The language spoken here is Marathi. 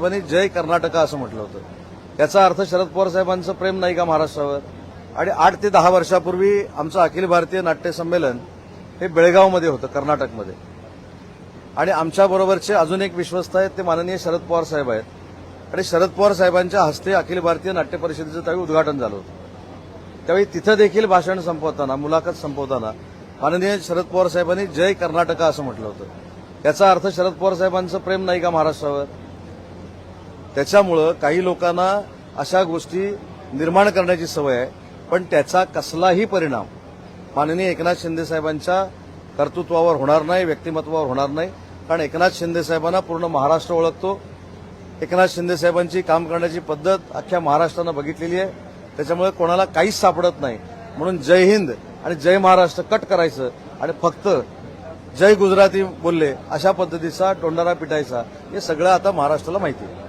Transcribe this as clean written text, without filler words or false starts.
साहेबांनी जय कर्नाटका असं म्हटलं होतं। याचा अर्थ शरद पवार साहेबांचं प्रेम नाही का महाराष्ट्रावर? आणि 8 ते 10 वर्षापूर्वी आमचं अखिल भारतीय नाट्य संमेलन हे बेळगावमध्ये होतं, कर्नाटकमध्ये। आणि आमच्याबरोबरचे अजून एक विश्वस्त आहेत, ते माननीय शरद पवार साहेब आहेत। आणि शरद पवार साहेबांच्या हस्ते अखिल भारतीय नाट्य परिषदेचं त्यावेळी उद्घाटन झालं होतं। त्यावेळी तिथं देखील भाषण संपवताना, मुलाखत संपवताना माननीय शरद पवार साहेबांनी जय कर्नाटका असं म्हटलं होतं। याचा अर्थ शरद पवार साहेबांचं प्रेम नाही का महाराष्ट्रावर? त्याच्यामुळं काही लोकांना अशा गोष्टी निर्माण करण्याची सवय आहे, पण त्याचा कसलाही परिणाम माननीय एकनाथ शिंदे साहेबांच्या कर्तृत्वावर होणार नाही, व्यक्तिमत्वावर होणार नाही। कारण एकनाथ शिंदे साहेबांना पूर्ण महाराष्ट्र ओळखतो। एकनाथ शिंदे साहेबांची काम करण्याची पद्धत अख्ख्या महाराष्ट्रानं बघितलेली आहे। त्याच्यामुळे कोणाला काहीच सापडत नाही। म्हणून जय हिंद आणि जय महाराष्ट्र कट करायचं आणि फक्त जय गुजराती बोलले अशा पद्धतीचा टोंडारा पिटायचा, हे सगळं आता महाराष्ट्राला माहिती आहे।